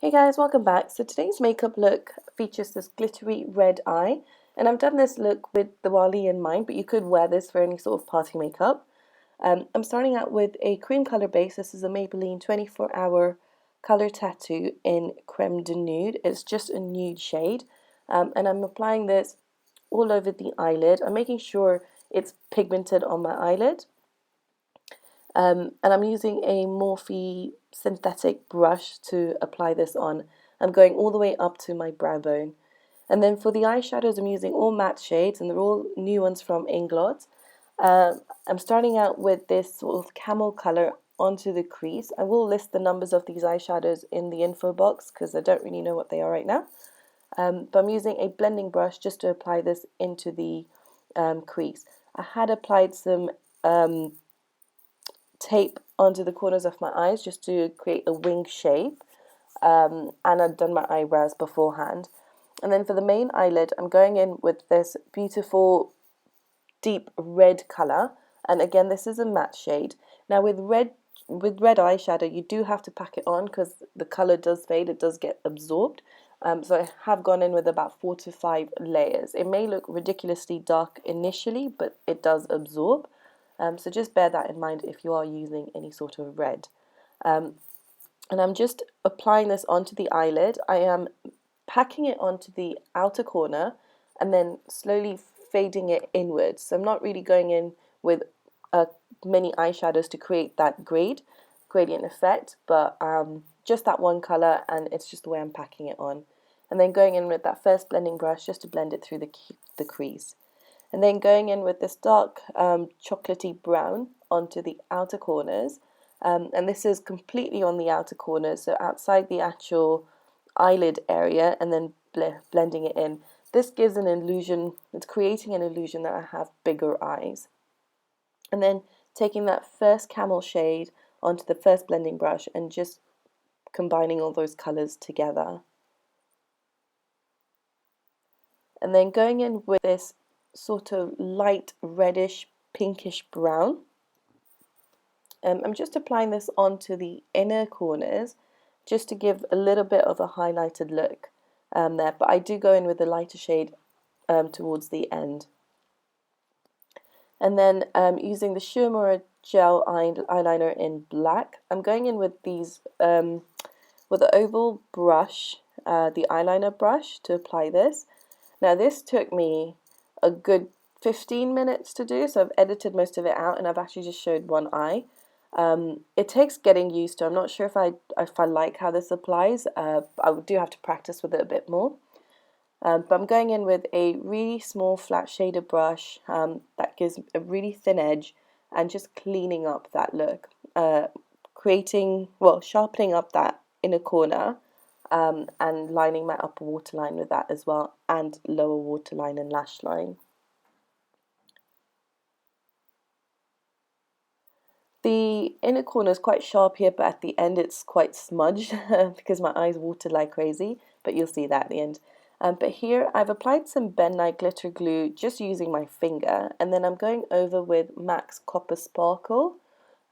Hey guys, welcome back. So today's makeup look features this glittery red eye, and I've done this look with Diwali in mind, but you could wear this for any sort of party makeup. I'm starting out with a cream color base. This is a Maybelline 24-hour color tattoo in Creme de Nude. It's just a nude shade, and I'm applying this all over the eyelid. I'm making sure it's pigmented on my eyelid. And I'm using a Morphe synthetic brush to apply this on. I'm going all the way up to my brow bone. And then for the eyeshadows, I'm using all matte shades, and they're all new ones from Inglot. I'm starting out with this sort of camel color onto the crease. I will list the numbers of these eyeshadows in the info box because I don't really know what they are right now. But I'm using a blending brush just to apply this into the crease. I had applied some tape onto the corners of my eyes just to create a wing shape, and I'd done my eyebrows beforehand. And then for the main eyelid, I'm going in with this beautiful deep red color, and again this is a matte shade. Now with red eyeshadow you do have to pack it on because the color does fade, it does get absorbed. So I have gone in with about 4 to 5 layers. It may look ridiculously dark initially, but it does absorb. So just bear that in mind if you are using any sort of red. And I'm just applying this onto the eyelid. I am packing it onto the outer corner and then slowly fading it inwards. So I'm not really going in with many eyeshadows to create that gradient effect, but just that one color, and it's just the way I'm packing it on. And then going in with that first blending brush just to blend it through the crease. And then going in with this dark chocolatey brown onto the outer corners. And this is completely on the outer corners, so outside the actual eyelid area, and then blending it in. This gives an illusion, it's creating an illusion that I have bigger eyes. And then taking that first camel shade onto the first blending brush and just combining all those colors together. And then going in with this sort of light reddish pinkish brown. I'm just applying this onto the inner corners just to give a little bit of a highlighted look there, but I do go in with a lighter shade towards the end. And then using the Shu Uemura Gel Eyeliner in black, I'm going in with these with an oval brush, the eyeliner brush, to apply this. Now this took me a good 15 minutes to do, so I've edited most of it out and I've actually just showed one eye. It takes getting used to. I'm not sure if I like how this applies. I do have to practice with it a bit more. But I'm going in with a really small flat shader brush that gives a really thin edge and just cleaning up that look, sharpening up that inner corner and lining my upper waterline with that as well, and lower waterline and lash line. The inner corner is quite sharp here, but at the end it's quite smudged because my eyes water like crazy, but you'll see that at the end. But here I've applied some Nye Glitter Glue just using my finger, and then I'm going over with MAC's Copper Sparkle.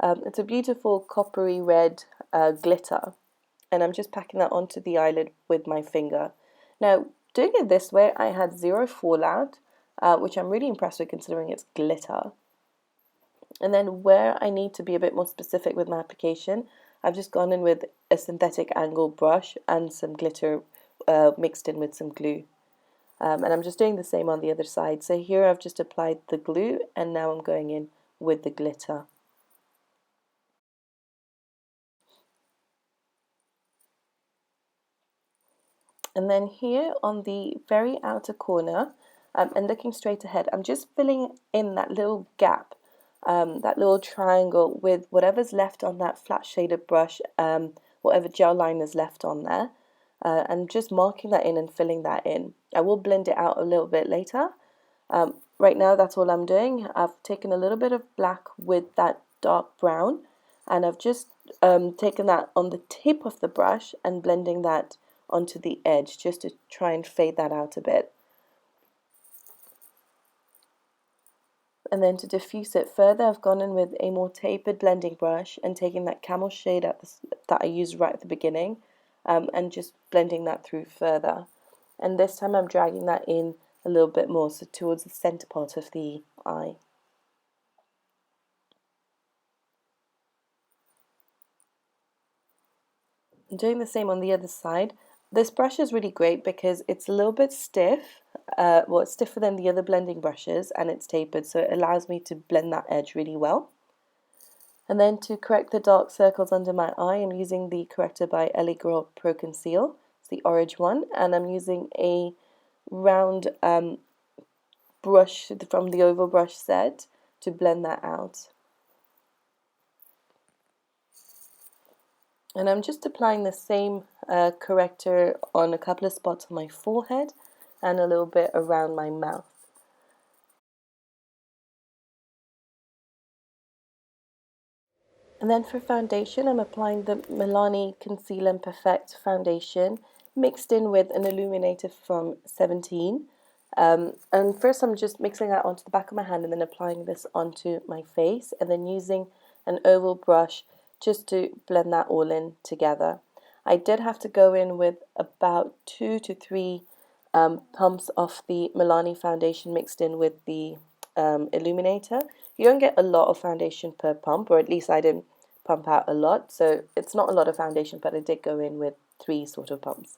It's a beautiful coppery red glitter, and I'm just packing that onto the eyelid with my finger. Now, doing it this way, I had zero fallout, which I'm really impressed with considering it's glitter. And then where I need to be a bit more specific with my application, I've just gone in with a synthetic angle brush and some glitter mixed in with some glue. And I'm just doing the same on the other side. So here I've just applied the glue, and now I'm going in with the glitter. And then here on the very outer corner, and looking straight ahead, I'm just filling in that little gap, that little triangle with whatever's left on that flat shaded brush, whatever gel liner is left on there, and just marking that in and filling that in. I will blend it out a little bit later. Right now that's all I'm doing. I've taken a little bit of black with that dark brown, and I've just taken that on the tip of the brush and blending that onto the edge just to try and fade that out a bit. And then to diffuse it further, I've gone in with a more tapered blending brush and taking that camel shade that I used right at the beginning, and just blending that through further. And this time I'm dragging that in a little bit more, so towards the center part of the eye. I'm doing the same on the other side. This brush is really great because it's a little bit stiff. Well, it's stiffer than the other blending brushes, and it's tapered, so it allows me to blend that edge really well. And then to correct the dark circles under my eye, I'm using the corrector by Ingot Pro Conceal. It's the orange one, and I'm using a round brush from the oval brush set to blend that out. And I'm just applying the same corrector on a couple of spots on my forehead and a little bit around my mouth. And then for foundation, I'm applying the Milani Conceal and Perfect foundation mixed in with an illuminator from 17. And first I'm just mixing that onto the back of my hand and then applying this onto my face, and then using an oval brush just to blend that all in together. I did have to go in with about 2 to 3 pumps of the Milani foundation mixed in with the illuminator. You don't get a lot of foundation per pump, or at least I didn't pump out a lot, so it's not a lot of foundation, but I did go in with 3 sort of pumps.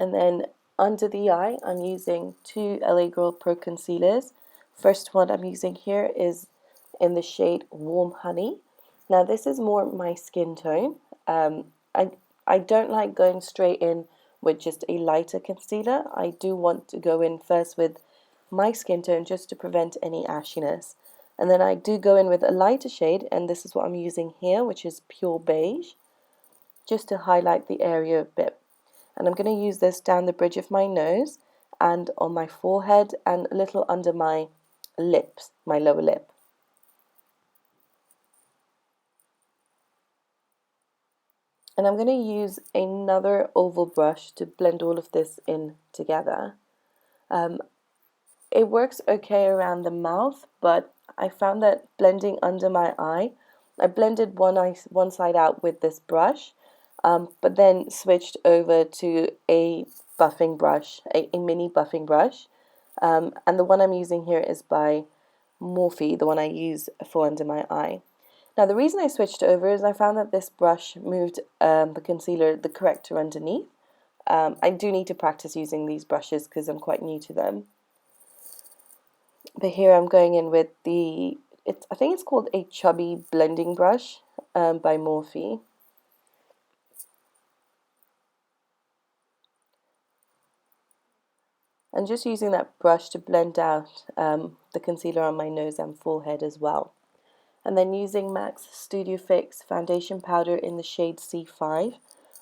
And then under the eye, I'm using 2 LA Girl Pro Concealers. First one I'm using here is in the shade Warm Honey. Now this is more my skin tone. I don't like going straight in with just a lighter concealer. I do want to go in first with my skin tone just to prevent any ashiness. And then I do go in with a lighter shade, and this is what I'm using here, which is Pure Beige, just to highlight the area a bit. And I'm going to use this down the bridge of my nose and on my forehead and a little under my lips, my lower lip. And I'm going to use another oval brush to blend all of this in together. It works okay around the mouth, but I found that blending under my eye, I blended one side out with this brush, but then switched over to a buffing brush, a mini buffing brush. And the one I'm using here is by Morphe, the one I use for under my eye. Now the reason I switched over is I found that this brush moved the concealer, the corrector underneath. I do need to practice using these brushes because I'm quite new to them. But here I'm going in with the, I think it's called a Chubby Blending Brush by Morphe. And just using that brush to blend out the concealer on my nose and forehead as well. And then using MAC's Studio Fix foundation powder in the shade C5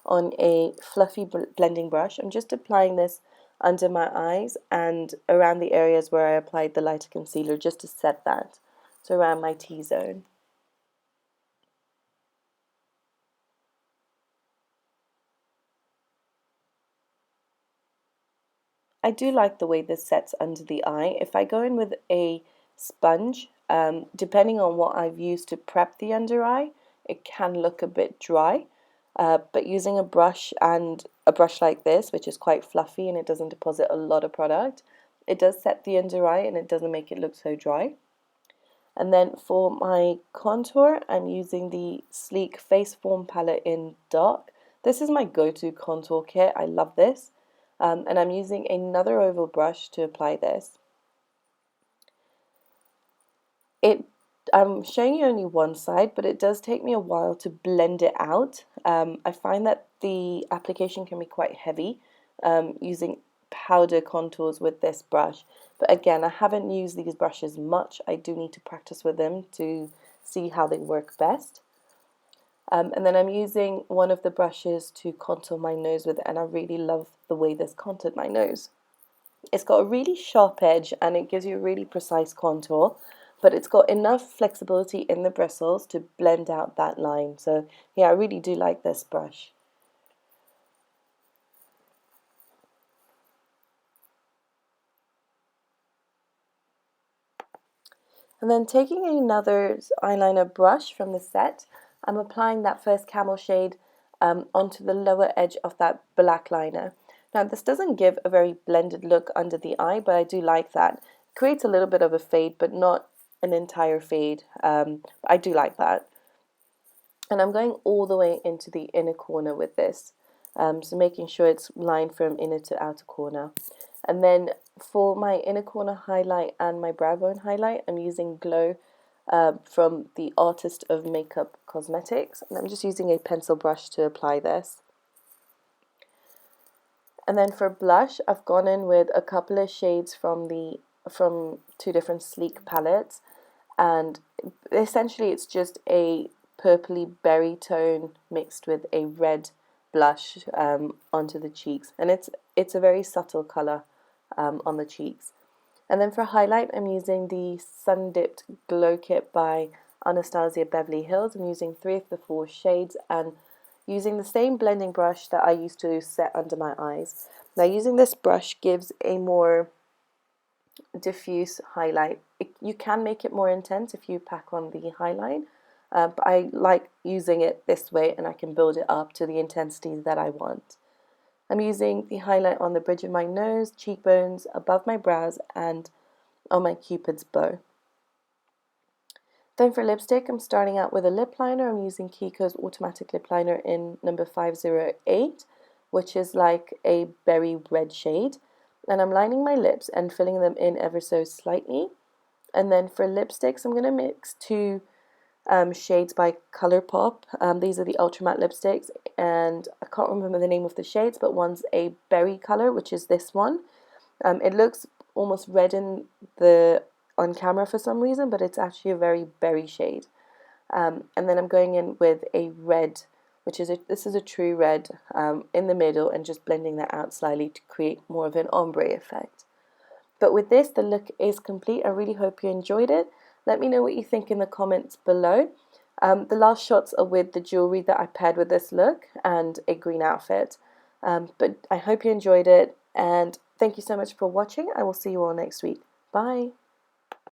on a fluffy blending brush. I'm just applying this under my eyes and around the areas where I applied the lighter concealer, just to set that, so around my T-zone. I do like the way this sets under the eye. If I go in with a sponge, depending on what I've used to prep the under eye, it can look a bit dry. But using a brush, and a brush like this, which is quite fluffy and it doesn't deposit a lot of product, it does set the under eye and it doesn't make it look so dry. And then for my contour, I'm using the Sleek Face Form palette in dark. This is my go-to contour kit. I love this. And I'm using another oval brush to apply this. I'm showing you only one side, but it does take me a while to blend it out. I find that the application can be quite heavy using powder contours with this brush. But again, I haven't used these brushes much. I do need to practice with them to see how they work best. And then I'm using one of the brushes to contour my nose with it, and I really love the way this contoured my nose. It's got a really sharp edge and it gives you a really precise contour, but it's got enough flexibility in the bristles to blend out that line. So yeah, I really do like this brush. And then taking another eyeliner brush from the set, I'm applying that first camel shade onto the lower edge of that black liner. Now this doesn't give a very blended look under the eye, but I do like that. It creates a little bit of a fade, but not an entire fade. I do like that. And I'm going all the way into the inner corner with this. So making sure it's lined from inner to outer corner. And then for my inner corner highlight and my brow bone highlight, I'm using Glow from the Artist of Makeup Cosmetics. And I'm just using a pencil brush to apply this. And then for blush, I've gone in with a couple of shades from two different Sleek palettes. And essentially it's just a purpley berry tone mixed with a red blush onto the cheeks, and it's a very subtle color on the cheeks. And then for highlight, I'm using the Sun Dipped Glow Kit by Anastasia Beverly Hills. I'm using 3 of the 4 shades and using the same blending brush that I used to set under my eyes. Now using this brush gives a more diffuse highlight. You can make it more intense if you pack on the highlight, but I like using it this way, and I can build it up to the intensity that I want. I'm using the highlight on the bridge of my nose, cheekbones, above my brows, and on my cupid's bow. Then for lipstick, I'm starting out with a lip liner. I'm using Kiko's Automatic Lip Liner in number 508, which is like a berry red shade. And I'm lining my lips and filling them in ever so slightly. And then for lipsticks, I'm going to mix 2 shades by Colourpop. These are the Ultra Matte lipsticks, and I can't remember the name of the shades, but one's a berry color, which is this one. It looks almost red on camera for some reason, but it's actually a very berry shade. And then I'm going in with a red, this is a true red in the middle, and just blending that out slightly to create more of an ombre effect. But with this, the look is complete. I really hope you enjoyed it. Let me know what you think in the comments below. The last shots are with the jewelry that I paired with this look and a green outfit. But I hope you enjoyed it, and thank you so much for watching. I will see you all next week. Bye!